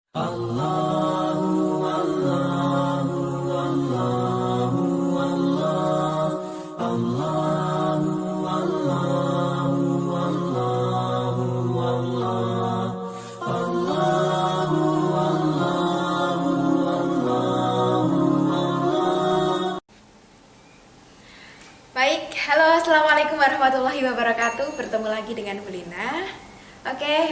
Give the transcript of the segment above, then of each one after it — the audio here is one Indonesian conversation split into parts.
Baik, halo, assalamualaikum warahmatullahi wabarakatuh. Bertemu lagi dengan Bu Lina. Oke,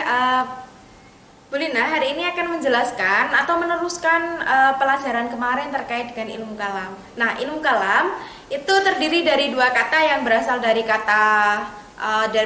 Bu Lina hari ini akan menjelaskan atau meneruskan pelajaran kemarin terkait dengan ilmu kalam. Nah, ilmu kalam itu terdiri dari dua kata yang berasal dari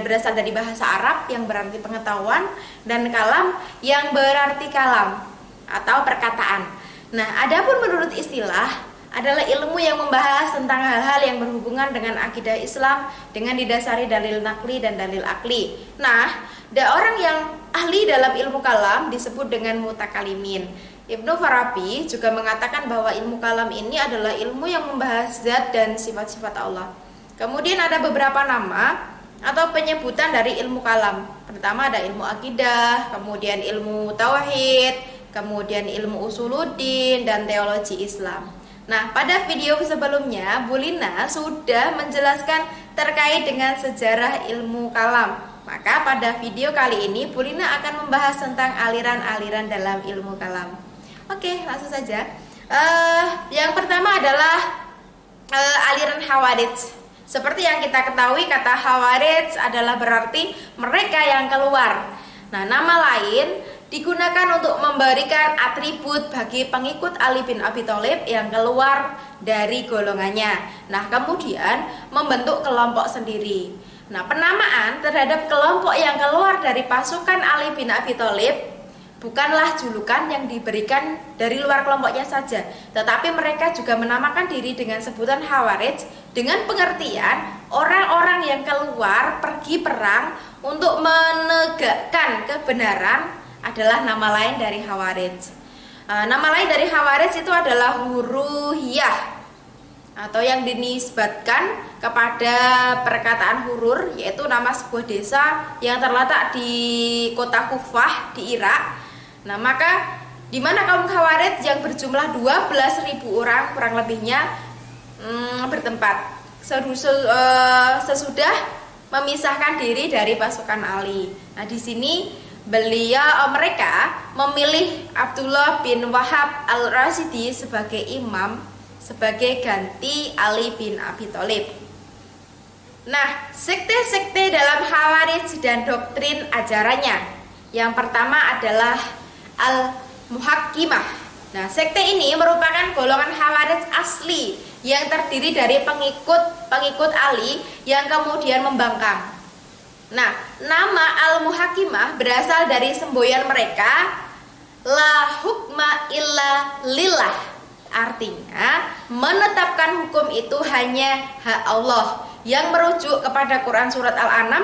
berasal dari bahasa Arab yang berarti pengetahuan, dan kalam yang berarti kalam atau perkataan. Nah, adapun menurut istilah adalah ilmu yang membahas tentang hal-hal yang berhubungan dengan akidah Islam dengan didasari dalil nakli dan dalil akli. Nah, ada orang yang ahli dalam ilmu kalam disebut dengan mutakalimin. Ibnu Farabi juga mengatakan bahwa ilmu kalam ini adalah ilmu yang membahas zat dan sifat-sifat Allah. Kemudian ada beberapa nama atau penyebutan dari ilmu kalam. Pertama ada ilmu akidah, kemudian ilmu tauhid, kemudian ilmu usuluddin, dan teologi Islam. Nah, pada video sebelumnya Bu Lina sudah menjelaskan terkait dengan sejarah ilmu kalam. Maka pada video kali ini Bu Lina akan membahas tentang aliran-aliran dalam ilmu kalam. Oke, langsung saja. Yang pertama adalah aliran Khawarij. Seperti yang kita ketahui, kata Khawarij adalah berarti mereka yang keluar. Nah, nama lain digunakan untuk memberikan atribut bagi pengikut Ali bin Abi Thalib yang keluar dari golongannya. Nah, kemudian membentuk kelompok sendiri. Nah, penamaan terhadap kelompok yang keluar dari pasukan Ali bin Abi Thalib bukanlah julukan yang diberikan dari luar kelompoknya saja, tetapi mereka juga menamakan diri dengan sebutan Khawarij dengan pengertian orang-orang yang keluar pergi perang untuk menegakkan kebenaran adalah nama lain dari Khawarij. Nama lain dari Khawarij itu adalah Huruhiyah atau yang dinisbatkan kepada perkataan Hurur, yaitu nama sebuah desa yang terletak di kota Kufah di Irak. Nah, maka di mana kaum Khawarij yang berjumlah 12.000 orang kurang lebihnya bertempat sesudah memisahkan diri dari pasukan Ali. Nah, di sini mereka memilih Abdullah bin Wahab al-Rashidi sebagai imam, sebagai ganti Ali bin Abi Thalib. Nah, sekte-sekte dalam Khawarij dan doktrin ajarannya. Yang pertama adalah Al-Muhakkimah. Nah, sekte ini merupakan golongan Khawarij asli yang terdiri dari pengikut Ali yang kemudian membangkang. Nah, nama Al-Muhakkimah berasal dari semboyan mereka La hukma illa lillah. Artinya, menetapkan hukum itu hanya hak Allah, yang merujuk kepada Quran surat Al-An'am.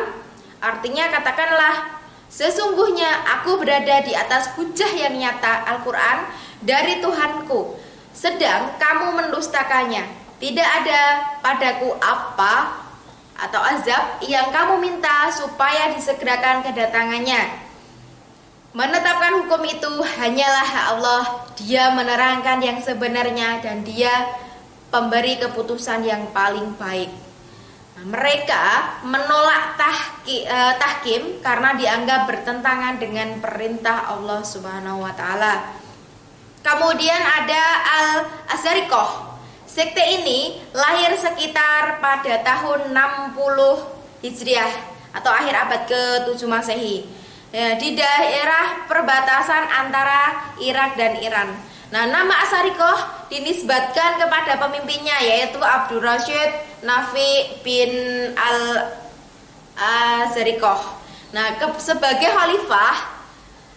Artinya, katakanlah, sesungguhnya aku berada di atas hujah yang nyata Al-Quran dari Tuhanku, sedang kamu mendustakannya. Tidak ada padaku apa atau azab yang kamu minta supaya disegerakan kedatangannya. Menetapkan hukum itu hanyalah hak Allah. Dia menerangkan yang sebenarnya dan Dia pemberi keputusan yang paling baik. Nah, mereka menolak tahkim karena dianggap bertentangan dengan perintah Allah Subhanahu wa taala. Kemudian ada Al-Azariqah. Sekte ini lahir sekitar pada tahun 60 Hijriah atau akhir abad ke-7 Masehi, di daerah perbatasan antara Irak dan Iran. Nah, nama Azariqah dinisbatkan kepada pemimpinnya, yaitu Abdul Rashid Nafi bin Al-Azariqah. Nah, sebagai khalifah,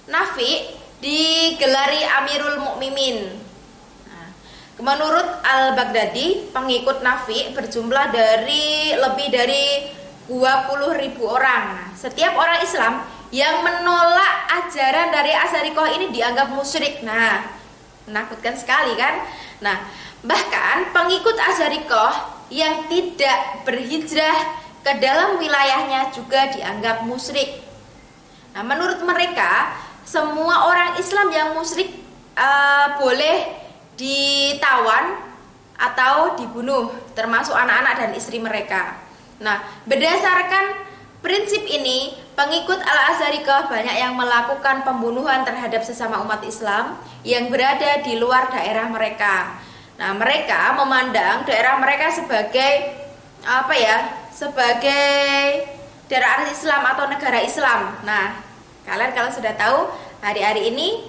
Nafi digelari Amirul Mukminin. Menurut Al-Baghdadi, pengikut Nafi berjumlah lebih dari 20.000 orang. Nah, setiap orang Islam yang menolak ajaran dari Azariqah ini dianggap musyrik. Nah, menakutkan sekali kan? Nah, bahkan pengikut Azariqah yang tidak berhijrah ke dalam wilayahnya juga dianggap musyrik. Nah, menurut mereka, semua orang Islam yang musyrik boleh ditawan atau dibunuh, termasuk anak-anak dan istri mereka. Nah, berdasarkan prinsip ini, pengikut Al-Azhariyah banyak yang melakukan pembunuhan terhadap sesama umat Islam yang berada di luar daerah mereka. Nah, mereka memandang daerah mereka sebagai sebagai daerah Islam atau negara Islam. Nah, kalian kalau sudah tahu, hari-hari ini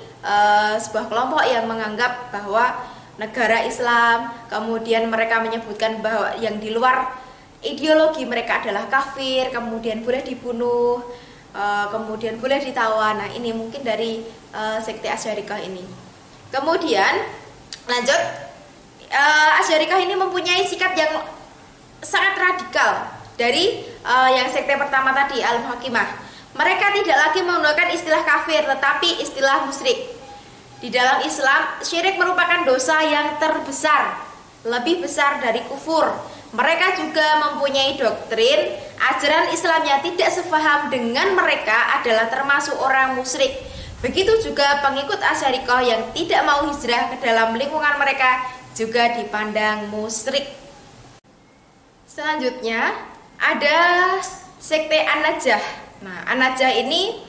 sebuah kelompok yang menganggap bahwa negara Islam, kemudian mereka menyebutkan bahwa yang di luar ideologi mereka adalah kafir, kemudian boleh dibunuh, kemudian boleh ditawan. Nah, ini mungkin dari sekte Asyarikah ini. Kemudian lanjut, Asyarikah ini mempunyai sikap yang sangat radikal dari yang sekte pertama tadi, Al-Muhakimah. Mereka tidak lagi menggunakan istilah kafir, tetapi istilah musyrik. Di dalam Islam, syirik merupakan dosa yang terbesar, lebih besar dari kufur. Mereka juga mempunyai doktrin ajaran Islam yang tidak sepaham dengan mereka adalah termasuk orang musyrik. Begitu juga pengikut Asyarikah yang tidak mau hijrah ke dalam lingkungan mereka juga dipandang musyrik. Selanjutnya ada sekte An-Najah. Nah, An-Najah ini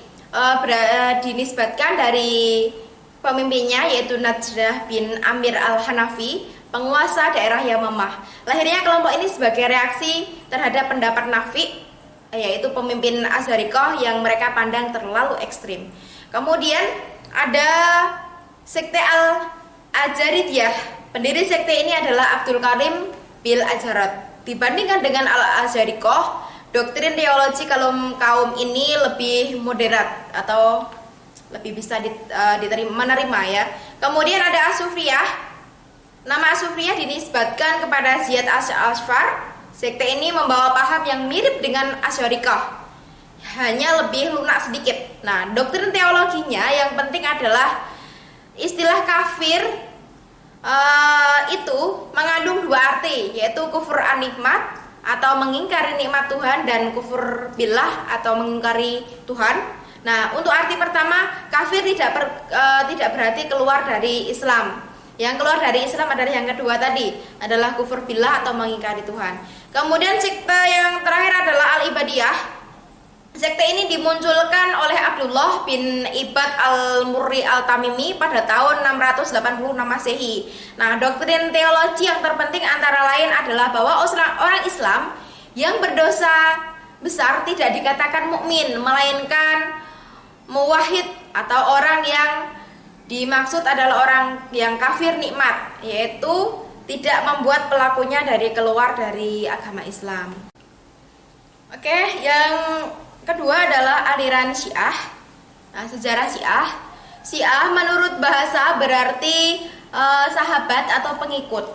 dinisbatkan dari pemimpinnya yaitu Najdah bin Amir al-Hanafi, penguasa daerah Yamamah. Lahirnya kelompok ini sebagai reaksi terhadap pendapat Nafi, yaitu pemimpin Asyarikah yang mereka pandang terlalu ekstrim. Kemudian ada sekte Al-Ajaridiyah. Pendiri sekte ini adalah Abdul Karim bil Ajarat. Dibandingkan dengan Al-Asyarikah, doktrin teologi kaum ini lebih moderat atau lebih bisa menerima ya. Kemudian ada As-Sufriyah. Nama As-Sufriyah dinisbatkan kepada Ziyad Ashfar. Sekte ini membawa paham yang mirip dengan Asyarikah, hanya lebih lunak sedikit. Nah, doktrin teologinya yang penting adalah istilah kafir itu mengandung dua arti, yaitu kufur an-nikmat atau mengingkari nikmat Tuhan, dan kufur billah atau mengingkari Tuhan. Nah, untuk arti pertama, kafir tidak berarti keluar dari Islam. Yang keluar dari Islam adalah yang kedua tadi, adalah kufur billah atau mengingkari Tuhan. Kemudian sekte yang terakhir adalah Al-Ibadiyah. Sekte ini dimunculkan oleh Abdullah bin Ibad al-Murri al-Tamimi pada tahun 686 Masehi. Nah, doktrin teologi yang terpenting antara lain adalah bahwa orang Islam yang berdosa besar tidak dikatakan mukmin, melainkan muwahhid atau orang yang dimaksud adalah orang yang kafir nikmat, yaitu tidak membuat pelakunya keluar dari agama Islam. Oke, yang kedua adalah aliran Syiah. Nah, sejarah Syiah. Syiah menurut bahasa berarti sahabat atau pengikut.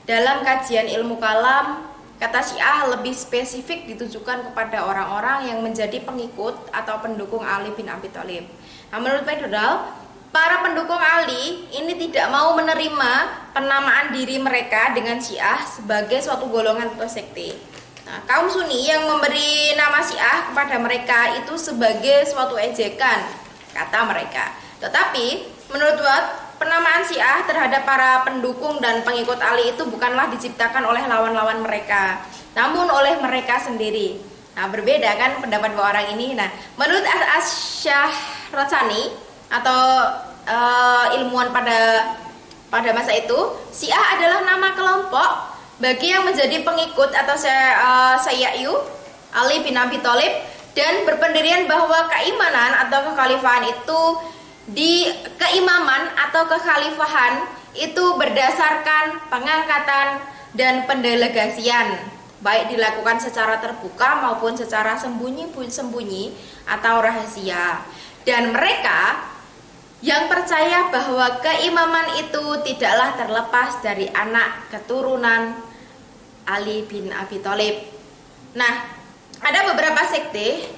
Dalam kajian ilmu kalam, kata Syiah lebih spesifik ditujukan kepada orang-orang yang menjadi pengikut atau pendukung Ali bin Abi Thalib. Nah, menurut McDonald, para pendukung Ali ini tidak mau menerima penamaan diri mereka dengan Syiah sebagai suatu golongan atau sekte. Nah, kaum Sunni yang memberi nama Syiah kepada mereka itu sebagai suatu ejekan, kata mereka. Tetapi menurut Watt, penamaan Syiah terhadap para pendukung dan pengikut Ali itu bukanlah diciptakan oleh lawan-lawan mereka, namun oleh mereka sendiri. Nah, berbeda kan pendapat dua orang ini. Nah, menurut Asy-Syahrastani atau ilmuwan pada masa itu, Syiah adalah nama kelompok bagi yang menjadi pengikut atau Sayyidu Ali bin Abi Thalib dan berpendirian bahwa keimanan atau kekhalifahan itu keimaman atau kekhalifahan itu berdasarkan pengangkatan dan pendelegasian, baik dilakukan secara terbuka maupun secara sembunyi atau rahasia. Dan mereka yang percaya bahwa keimaman itu tidaklah terlepas dari anak keturunan Ali bin Abi Thalib. Nah, ada beberapa sekte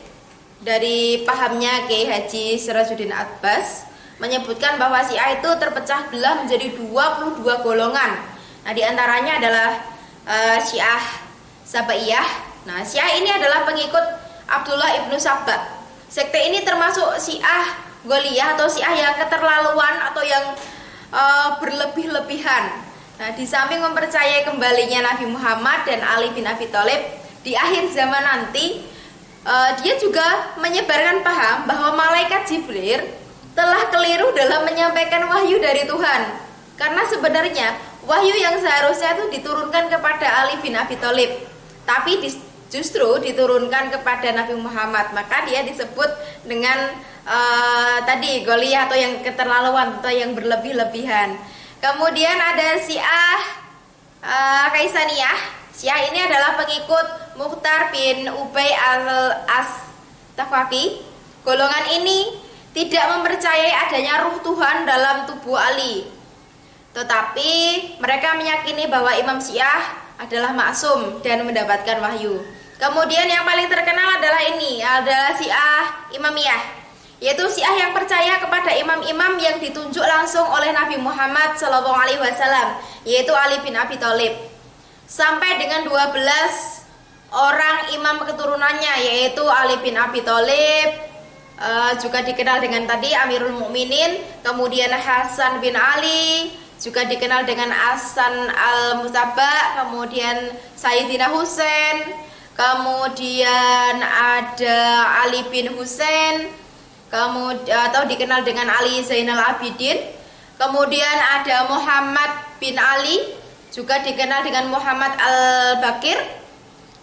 dari pahamnya Kiai Haji Sirajuddin Abbas menyebutkan bahwa Syiah itu terpecah belah menjadi 22 golongan. Nah, diantaranya adalah Syiah Sabaiyah. Nah, Syiah ini adalah pengikut Abdullah ibnu Sabah. Sekte ini termasuk Syiah Goliyah atau Syiah yang keterlaluan atau yang berlebih-lebihan. Nah, di samping mempercayai kembalinya Nabi Muhammad dan Ali bin Abi Thalib di akhir zaman nanti, dia juga menyebarkan paham bahwa malaikat Jibril telah keliru dalam menyampaikan wahyu dari Tuhan. Karena sebenarnya wahyu yang seharusnya itu diturunkan kepada Ali bin Abi Thalib, tapi justru diturunkan kepada Nabi Muhammad. Maka dia disebut dengan tadi Goliyah atau yang keterlaluan atau yang berlebih-lebihan. Kemudian ada Syiah Kaisaniyah. Syiah ini adalah pengikut Mukhtar bin Ubay al-As-Tafaqi. Golongan ini tidak mempercayai adanya ruh Tuhan dalam tubuh Ali, tetapi mereka meyakini bahwa Imam Syiah adalah maksum dan mendapatkan wahyu. Kemudian yang paling terkenal adalah Syiah Imamiyah, yaitu Syiah yang percaya kepada imam-imam yang ditunjuk langsung oleh Nabi Muhammad SAW, yaitu Ali bin Abi Thalib, sampai dengan 12 orang imam keturunannya, yaitu Ali bin Abi Thalib, juga dikenal dengan tadi Amirul Mukminin, kemudian Hasan bin Ali, juga dikenal dengan Hasan al-Mutabak, kemudian Sayyidina Husain, kemudian ada Ali bin Husain, kemudian atau dikenal dengan Ali Zainal Abidin, kemudian ada Muhammad bin Ali, juga dikenal dengan Muhammad al-Bakir,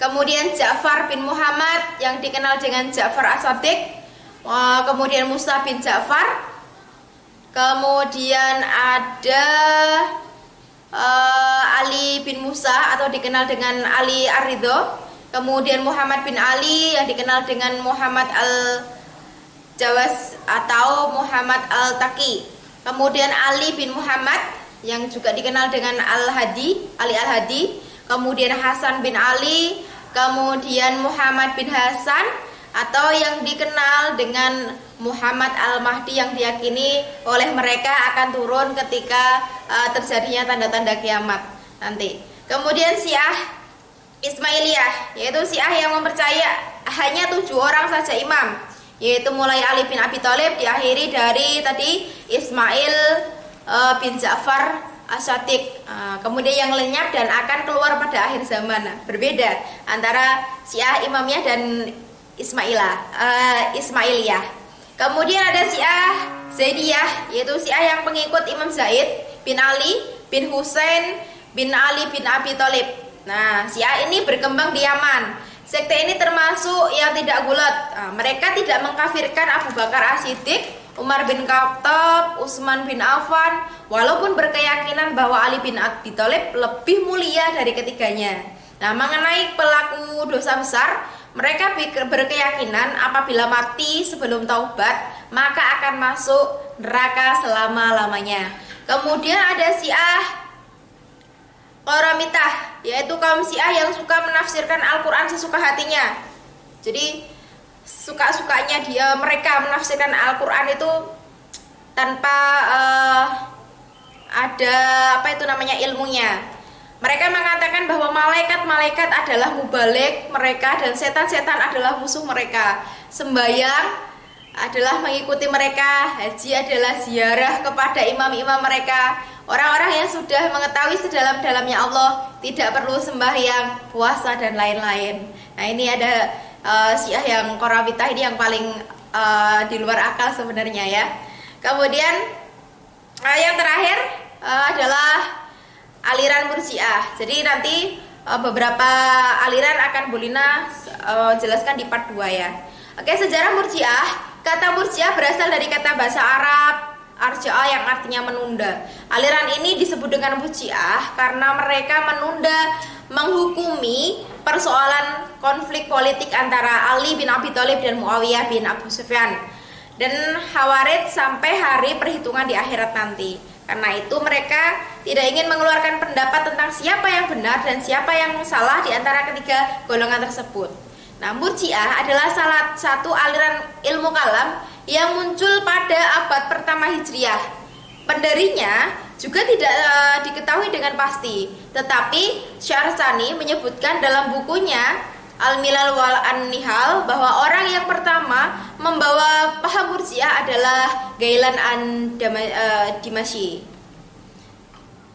kemudian Ja'far bin Muhammad yang dikenal dengan Ja'far as-Sadiq, kemudian Musa bin Ja'far, kemudian ada Ali bin Musa atau dikenal dengan Ali Ar-Ridho, kemudian Muhammad bin Ali yang dikenal dengan Muhammad Jawas atau Muhammad Al-Taqi, kemudian Ali bin Muhammad yang juga dikenal dengan Ali Al-Hadi, kemudian Hasan bin Ali, kemudian Muhammad bin Hasan atau yang dikenal dengan Muhammad Al-Mahdi yang diyakini oleh mereka akan turun ketika terjadinya tanda-tanda kiamat nanti. Kemudian Syiah Ismailiyah, yaitu Syiah yang mempercaya hanya 7 orang saja imam, yaitu mulai Ali bin Abi Thalib diakhiri dari tadi Ismail bin Ja'far as-Sadiq. Kemudian yang lenyap dan akan keluar pada akhir zaman. Berbeda antara Syiah Imamiyah dan Ismailiyah. Kemudian ada Syiah Zaidiyah, yaitu Syiah yang pengikut Imam Zaid bin Ali bin Husain bin Ali bin Abi Thalib. Nah, Syiah ini berkembang di Yaman. Sekte ini termasuk yang tidak gulat. Mereka tidak mengkafirkan Abu Bakar As-Siddiq, Umar bin Khattab, Utsman bin Affan, walaupun berkeyakinan bahwa Ali bin Abi Thalib lebih mulia dari ketiganya. Nah, mengenai pelaku dosa besar, mereka berkeyakinan apabila mati sebelum taubat, maka akan masuk neraka selama-lamanya. Kemudian ada Syiah Qaramitah, yaitu kaum Syiah yang suka menafsirkan Al-Quran sesuka hatinya. Jadi suka-sukanya mereka menafsirkan Al-Quran itu tanpa ada ilmunya. Mereka mengatakan bahwa malaikat-malaikat adalah mubalik mereka dan setan-setan adalah musuh mereka. Sembayang adalah mengikuti mereka, haji adalah ziarah kepada imam-imam mereka. Orang-orang yang sudah mengetahui sedalam-dalamnya Allah tidak perlu sembahyang, puasa dan lain-lain. Nah, ini ada Syiah yang Qaramitah ini yang paling di luar akal sebenarnya ya. Kemudian yang terakhir adalah aliran Murji'ah. Jadi nanti beberapa aliran akan Bulina jelaskan di part 2 ya. Oke, sejarah Murji'ah. Kata Murji'ah berasal dari kata bahasa Arab Arja'a yang artinya menunda. Aliran ini disebut dengan Murji'ah karena mereka menunda menghukumi persoalan konflik politik antara Ali bin Abi Thalib dan Muawiyah bin Abu Sufyan dan Khawarij sampai hari perhitungan di akhirat nanti. Karena itu mereka tidak ingin mengeluarkan pendapat tentang siapa yang benar dan siapa yang salah di antara ketiga golongan tersebut. Nah, Murji'ah adalah salah satu aliran ilmu kalam yang muncul pada abad pertama Hijriah. Pendirinya juga tidak diketahui dengan pasti, tetapi Syarastani menyebutkan dalam bukunya Al-Milal wal An-Nihal bahwa orang yang pertama membawa paham Murji'ah adalah Gailan Dimashi.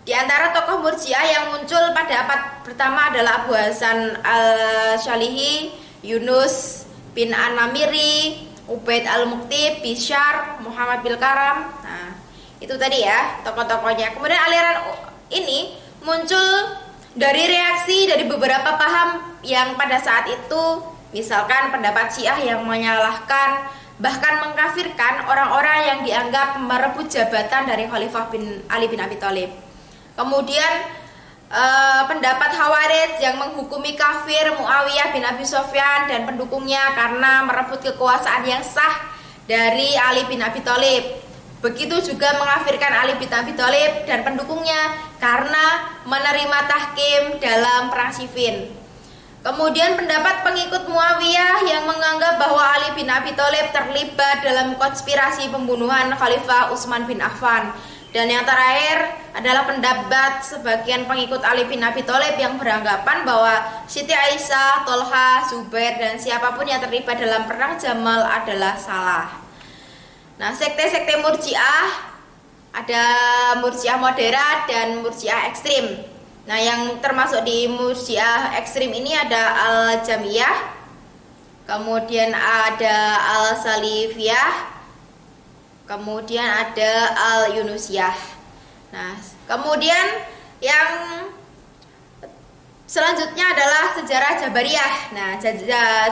Di antara tokoh Murji'ah yang muncul pada abad pertama adalah Abu Hasan Al-Shalihi, Yunus bin An-Namiri, Ubaid Al-Muktib, Bishar, Muhammad bin Karam. Nah, itu tadi ya tokoh-tokohnya. Kemudian aliran ini muncul dari reaksi dari beberapa paham yang pada saat itu, misalkan pendapat Syiah yang menyalahkan bahkan mengkafirkan orang-orang yang dianggap merebut jabatan dari Khalifah Ali bin Abi Thalib. Kemudian pendapat Khawarij yang menghukumi kafir Muawiyah bin Abi Sufyan dan pendukungnya karena merebut kekuasaan yang sah dari Ali bin Abi Thalib. Begitu juga mengkafirkan Ali bin Abi Thalib dan pendukungnya karena menerima tahkim dalam perang Siffin. Kemudian pendapat pengikut Muawiyah yang menganggap bahwa Ali bin Abi Thalib terlibat dalam konspirasi pembunuhan Khalifah Utsman bin Affan. Dan yang terakhir adalah pendapat sebagian pengikut Ali bin Abi Thalib yang beranggapan bahwa Siti Aisyah, Tolha, Zubair dan siapapun yang terlibat dalam perang Jamal adalah salah. Nah, sekte-sekte Murji'ah ada Murji'ah moderat dan Murji'ah ekstrim. Nah, yang termasuk di Murji'ah ekstrim ini ada Al-Jamiyah, kemudian ada Al-Salifiyah, kemudian ada Al-Yunusiyah. Nah, kemudian yang selanjutnya adalah sejarah Jabariyah. Nah,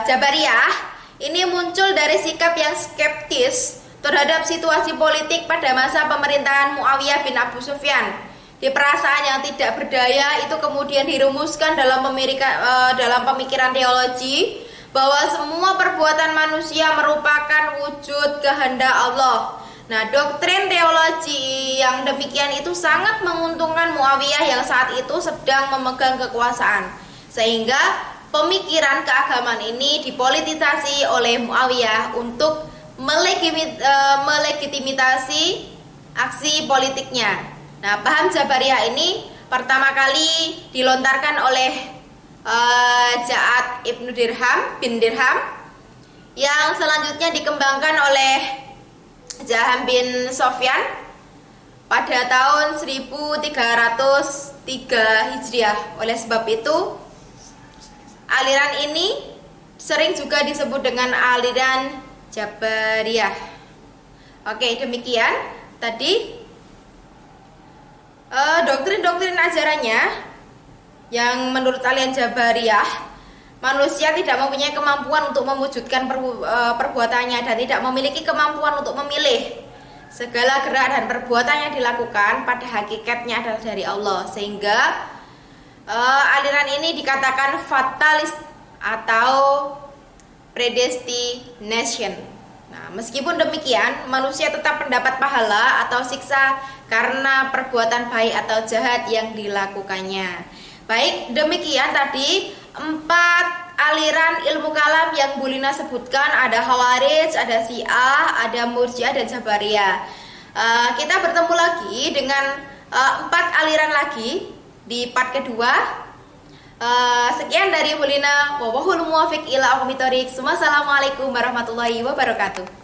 Jabariyah ini muncul dari sikap yang skeptis terhadap situasi politik pada masa pemerintahan Muawiyah bin Abu Sufyan. Di perasaan yang tidak berdaya itu kemudian dirumuskan dalam pemikiran teologi bahwa semua perbuatan manusia merupakan wujud kehendak Allah. Nah, doktrin teologi yang demikian itu sangat menguntungkan Muawiyah yang saat itu sedang memegang kekuasaan. Sehingga pemikiran keagamaan ini dipolitisasi oleh Muawiyah untuk melegitimasi aksi politiknya. Nah, paham Jabariyah ini pertama kali dilontarkan oleh Ja'ad bin Dirham yang selanjutnya dikembangkan oleh Jaham bin Sofyan pada tahun 1303 Hijriah. Oleh sebab itu, aliran ini sering juga disebut dengan aliran Jabariyah. Oke, demikian tadi doktrin-doktrin ajarannya yang menurut aliran Jabariyah, manusia tidak mempunyai kemampuan untuk mewujudkan perbuatannya dan tidak memiliki kemampuan untuk memilih. Segala gerak dan perbuatan yang dilakukan pada hakikatnya adalah dari Allah, sehingga aliran ini dikatakan fatalis atau predestination. Nah, meskipun demikian, manusia tetap mendapat pahala atau siksa karena perbuatan baik atau jahat yang dilakukannya. Baik, demikian tadi 4 aliran ilmu kalam yang Bu Lina sebutkan. Ada Khawarij, ada Syiah, ada Murji'ah dan Jabariyah. Kita bertemu lagi dengan 4 aliran lagi di part kedua. Sekian dari Bu Lina. Wallahul muwaffiq ila aqwamit thoriq. Wassalamualaikum warahmatullahi wabarakatuh.